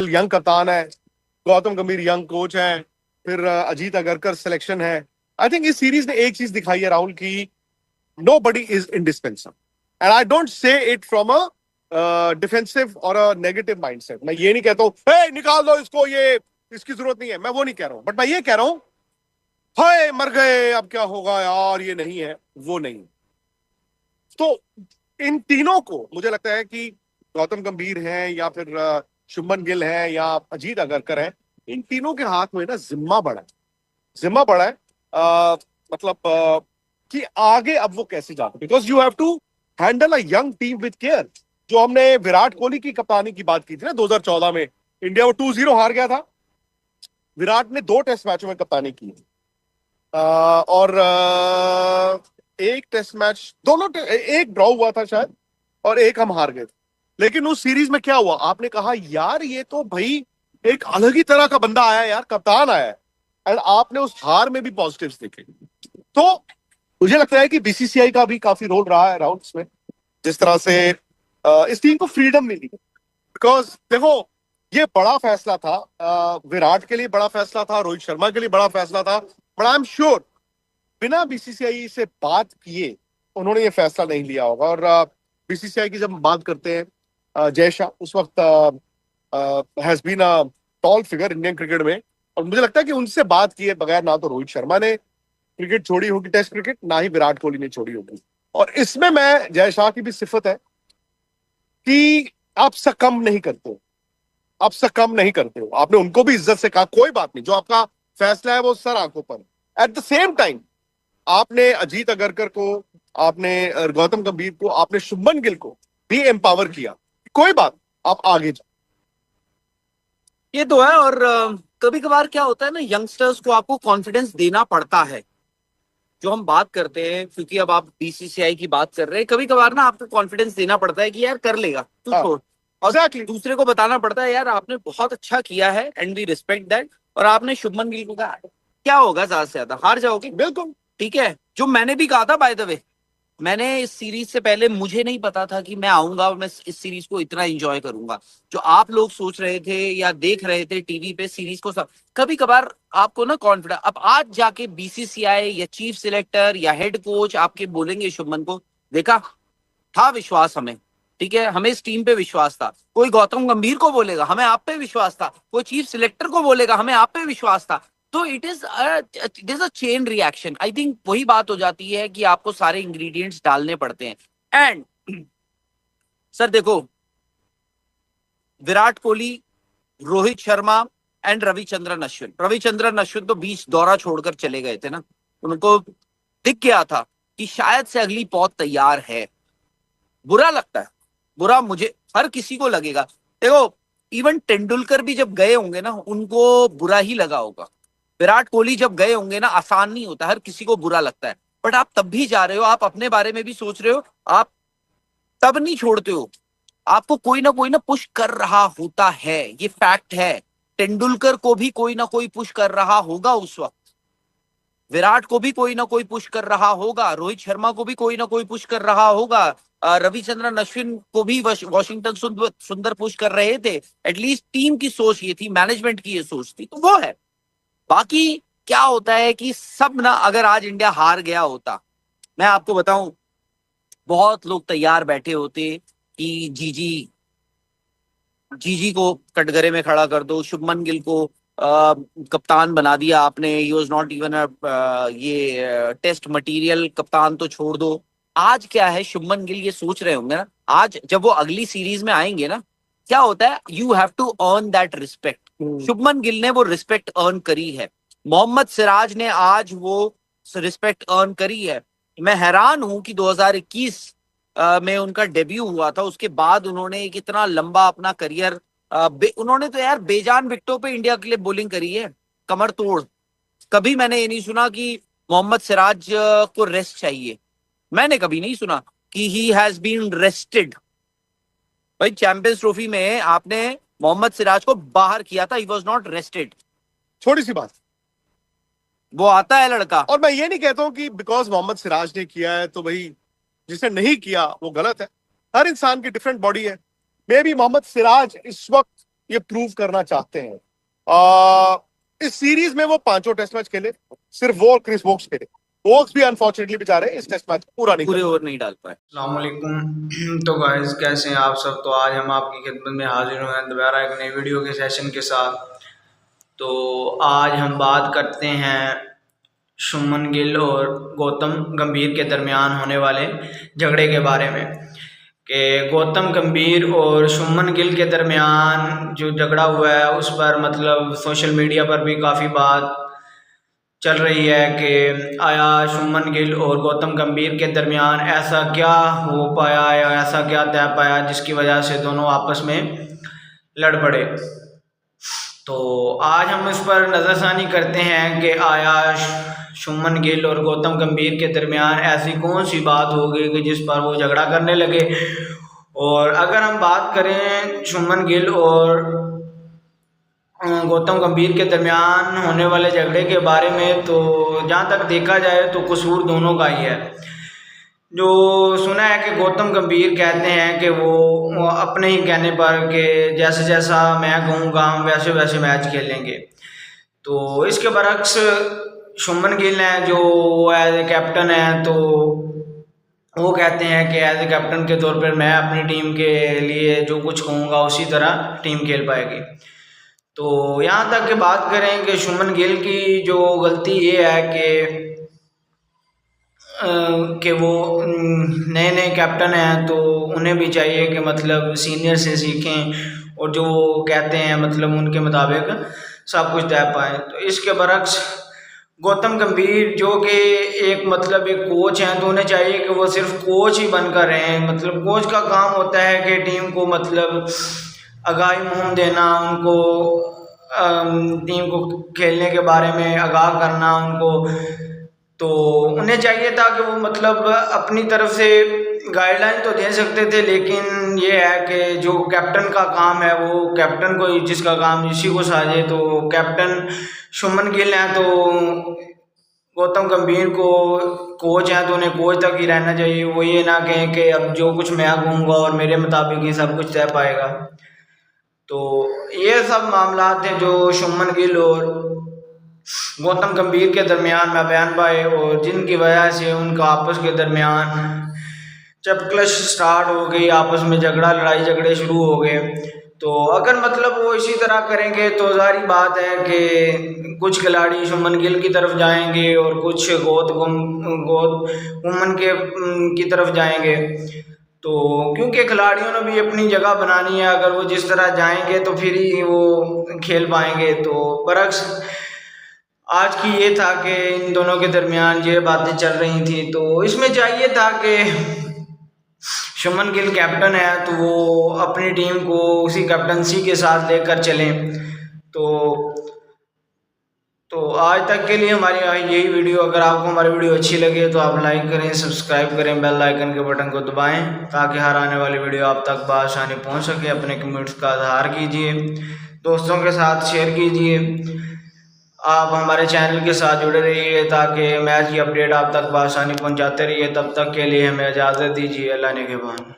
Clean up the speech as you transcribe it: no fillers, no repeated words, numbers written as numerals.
Still young कप्तान है, गौतम गंभीर यंग कोच है, फिर अजीत अगरकर सिलेक्शन है। आई थिंक इस सीरीज ने एक चीज दिखाई है राहुल की nobody is indispensable, and I don't say it from a defensive or a negative mindset. मैं ये नहीं कहता हूँ hey, निकाल दो इसको, ये इसकी जरूरत नहीं है, मैं वो नहीं कह रहा हूँ, बट मैं ये कह रहा हूँ हाय मर गए अब क्या होगा यार, ये नहीं है, वो नहीं। तो इन तीनों को मुझे लगता है कि गौतम गंभीर हैं या फिर शुभमन गिल है या अजीत अगरकर है, इन तीनों के हाथ में ना जिम्मा बड़ा है, जिम्मा बड़ा है। मतलब कि आगे अब वो कैसे जाते, because you have to handle a young team with care. जो हमने विराट कोहली की कप्तानी की बात की थी ना 2014 में, इंडिया वो 2-0 हार गया था, विराट ने 2 टेस्ट मैचों में कप्तानी की, और एक टेस्ट मैच, एक ड्रॉ हुआ था शायद और एक हम हार गए थे। लेकिन उस सीरीज में क्या हुआ, आपने कहा यार ये तो भाई एक अलग ही तरह का बंदा आया यार, कप्तान आया है, एंड आपने उस हार में भी पॉजिटिव्स देखे। तो मुझे लगता है कि बीसीसीआई का भी काफी रोल रहा है राउंड्स में, जिस तरह से इस टीम को फ्रीडम मिली। बिकॉज देखो ये बड़ा फैसला था, विराट के लिए बड़ा फैसला था, रोहित शर्मा के लिए बड़ा फैसला था, बट आई एम श्योर बिना बीसीसीआई से बात किए उन्होंने ये फैसला नहीं लिया होगा। और बीसीसीआई की जब बात करते हैं, जय शाह उस वक्त has been a tall figure Indian cricket में, और मुझे लगता है कि उनसे बात किए बगैर ना तो रोहित शर्मा ने क्रिकेट छोड़ी होगी, टेस्ट क्रिकेट, ना ही विराट कोहली ने छोड़ी होगी। और इसमें मैं जय शाह की भी सिफत है कि आप सकम नहीं करते हो, आप सकम नहीं करते हो। आपने उनको भी इज्जत से कहा कोई बात नहीं, जो आपका फैसला है वो सर आंखों पर। एट द सेम टाइम आपने अजीत अगरकर को, आपने गौतम गंभीर को, आपने शुभमन गिल को भी एम्पावर किया, कोई बात, आप आगे जाओ। ये तो है। और कभी कभार क्या होता है ना, यंगस्टर्स को आपको कॉन्फिडेंस देना पड़ता है। जो हम बात करते हैं, क्योंकि अब आप बीसीसीआई की बात कर रहे हैं, कभी कभार ना आपको कॉन्फिडेंस देना पड़ता है कि यार कर लेगा तू, छोड़। और एग्जैक्टली, दूसरे को बताना पड़ता है यार आपने बहुत अच्छा किया है एंड वी रिस्पेक्ट दैट। और आपने शुभमन गिल को कहा, क्या होगा, ज्यादा से ज्यादा हार जाओगे, बिल्कुल। ठीक है। जो मैंने भी कहा था बाय द वे, मैंने इस सीरीज से पहले मुझे नहीं पता था कि मैं आऊंगा और मैं इस सीरीज को इतना एंजॉय करूंगा। जो आप लोग सोच रहे थे या देख रहे थे टीवी पे सीरीज को, सब कभी कभार आपको ना कॉन्फिडेंस, अब आज जाके बीसीसीआई या चीफ सिलेक्टर या हेड कोच आपके बोलेंगे शुभमन को, देखा था विश्वास हमें, ठीक है, हमें इस टीम पे विश्वास था। कोई गौतम गंभीर को बोलेगा हमें आप पे विश्वास था, कोई चीफ सिलेक्टर को बोलेगा हमें आप पे विश्वास था। तो it is a chain reaction. I think वही बात हो जाती है कि आपको सारे इंग्रेडिएंट्स डालने पड़ते हैं। एंड सर देखो, विराट कोहली, रोहित शर्मा एंड रविचंद्रन अश्विन, रविचंद्रन अश्विन तो बीच दौरा छोड़कर चले गए थे ना, उनको दिख गया था कि शायद से अगली पौध तैयार है। बुरा लगता है, बुरा मुझे, हर किसी को लगेगा। देखो इवन तेंदुलकर भी जब गए होंगे ना, उनको बुरा ही लगा होगा। विराट कोहली जब गए होंगे ना, आसान नहीं होता, हर किसी को बुरा लगता है। बट आप तब भी जा रहे हो, आप अपने बारे में भी सोच रहे हो, आप तब नहीं छोड़ते हो। आपको कोई ना पुश कर रहा होता है, ये फैक्ट है। तेंदुलकर को भी कोई ना कोई पुश कर रहा होगा उस वक्त, विराट को भी कोई ना कोई पुश कर रहा होगा, रोहित शर्मा को भी कोई ना कोई पुश कर रहा होगा, रविचंद्रन अश्विन को भी वॉशिंगटन सुंदर पुश कर रहे थे। एटलीस्ट टीम की सोच ये थी, मैनेजमेंट की ये सोच थी, तो वो है। बाकी क्या होता है कि सब ना, अगर आज इंडिया हार गया होता, मैं आपको बताऊं, बहुत लोग तैयार बैठे होते कि जीजी, जीजी को कटघरे में खड़ा कर दो, शुभमन गिल को कप्तान बना दिया आपने, ही वाज नॉट इवन ये टेस्ट मटेरियल, कप्तान तो छोड़ दो। आज क्या है, शुभमन गिल ये सोच रहे होंगे ना, आज जब वो अगली सीरीज में आएंगे ना, क्या होता है, you have to earn that respect. Shubman Gill ने वो रिस्पेक्ट अर्न करी है, मोहम्मद सिराज ने आज वो रिस्पेक्ट अर्न करी है। मैं हैरान हूं कि 2021 में उनका डेब्यू हुआ था, उसके बाद उन्होंने एक इतना लंबा अपना करियर, उन्होंने तो यार बेजान विकेटों पे इंडिया के लिए बॉलिंग करी है, कमर तोड़। कभी मैंने ये नहीं सुना कि मोहम्मद सिराज को रेस्ट चाहिए, मैंने कभी नहीं सुना कि ही हैज बीन रेस्टेड। भाई चैंपियंस ट्रॉफी में आपने मोहम्मद सिराज को बाहर किया था, ही वॉज नॉट रेस्टेड। छोटी सी बात, वो आता है लड़का। और मैं ये नहीं कहता हूं कि बिकॉज मोहम्मद सिराज ने किया है तो भाई जिसने नहीं किया वो गलत है। हर इंसान की डिफरेंट बॉडी है। मे बी मोहम्मद सिराज इस वक्त ये प्रूव करना चाहते हैं। इस सीरीज में वो 5 टेस्ट मैच खेले, सिर्फ वो और क्रिस वोक्स खेले। वोक्स भी अनफॉर्चुनेटली बेचारे इस टेस्ट मैच पूरा नहीं पूरे कर ओवर नहीं डाल पाए। अस्सलाम वालेकुम। तो गाइस कैसे हैं आप सब। तो आज हम आपकी खिदमत में हाजिर हुए हैं दोबारा एक नई वीडियो के सेशन के साथ। तो आज हम बात करते हैं शुभमन गिल और गौतम गंभीर के दरमियान होने वाले झगड़े के बारे में, कि गौतम गंभीर और शुभमन गिल के दरमियान जो झगड़ा हुआ है उस पर मतलब सोशल मीडिया पर भी काफ़ी बात चल रही है कि आया शुभमन गिल और गौतम गंभीर के दरमियान ऐसा क्या हो पाया या ऐसा क्या तय पाया जिसकी वजह से दोनों आपस में लड़ पड़े। तो आज हम इस पर नज़रसानी करते हैं कि आया शुभमन गिल और गौतम गंभीर के दरमियान ऐसी कौन सी बात हो गई कि जिस पर वो झगड़ा करने लगे। और अगर हम बात करें शुभमन गिल और गौतम गंभीर के दरमियान होने वाले झगड़े के बारे में, तो जहाँ तक देखा जाए तो कसूर दोनों का ही है। जो सुना है कि गौतम गंभीर कहते हैं कि वो अपने ही कहने पर कि जैसे जैसा मैं कहूँगा हम वैसे वैसे मैच खेलेंगे। तो इसके बरक्स शुभमन गिल हैं जो एज ए कैप्टन है, तो वो कहते हैं कि एज ए कैप्टन के तौर पर मैं अपनी टीम के लिए जो कुछ कहूँगा उसी तरह टीम खेल पाएगी। तो यहाँ तक कि बात करें कि शुभमन गिल की जो गलती ये है कि वो नए नए कैप्टन हैं, तो उन्हें भी चाहिए कि मतलब सीनियर से सीखें और जो कहते हैं मतलब उनके मुताबिक सब कुछ तय पाएँ। तो इसके बरक्स गौतम गंभीर जो कि एक मतलब एक कोच हैं, तो उन्हें चाहिए कि वो सिर्फ कोच ही बनकर रहें। मतलब कोच का काम होता है कि टीम को मतलब आगाही मुहिम देना, उनको टीम को खेलने के बारे में आगाह करना उनको। तो उन्हें चाहिए था कि वो मतलब अपनी तरफ से गाइडलाइन तो दे सकते थे, लेकिन ये है कि जो कैप्टन का काम है वो कैप्टन को, जिसका काम इसी को साझे। तो कैप्टन शुभमन गिल हैं, तो गौतम गंभीर को कोच हैं तो उन्हें कोच तक ही रहना चाहिए। वो ये ना कहें कि अब जो कुछ मैं कहूँगा और मेरे मुताबिक ही सब कुछ तय पाएगा। तो ये सब मामला थे जो शुभमन गिल और गौतम गंभीर के दरमियान में बयान पाए और जिनकी वजह से उनका आपस के दरमियान जब क्लश स्टार्ट हो गई, आपस में झगड़ा लड़ाई झगड़े शुरू हो गए। तो अगर मतलब वो इसी तरह करेंगे तो जारी बात है कि कुछ खिलाड़ी शुभमन गिल की तरफ जाएंगे और कुछ गौतम की तरफ जाएंगे। तो क्योंकि खिलाड़ियों ने भी अपनी जगह बनानी है, अगर वो जिस तरह जाएंगे तो फिर ही वो खेल पाएंगे। तो बरक्स आज की ये था कि इन दोनों के दरमियान ये बातें चल रही थी। तो इसमें चाहिए था कि शुभमन गिल कैप्टन है तो वो अपनी टीम को उसी कैप्टनसी के साथ लेकर चलें। तो आज तक के लिए हमारी यही वीडियो। अगर आपको हमारी वीडियो अच्छी लगे तो आप लाइक करें, सब्सक्राइब करें, बेल आइकन के बटन को दबाएं ताकि हर आने वाली वीडियो आप तक बआसानी पहुंच सके। अपने कमेंट्स का इजहार कीजिए, दोस्तों के साथ शेयर कीजिए। आप हमारे चैनल के साथ जुड़े रहिए ताकि मैच की अपडेट आप तक बआसानी पहुंचाते रहिए। तब तक के लिए हमें इजाज़त दीजिए। अल्लाह ने के बाद।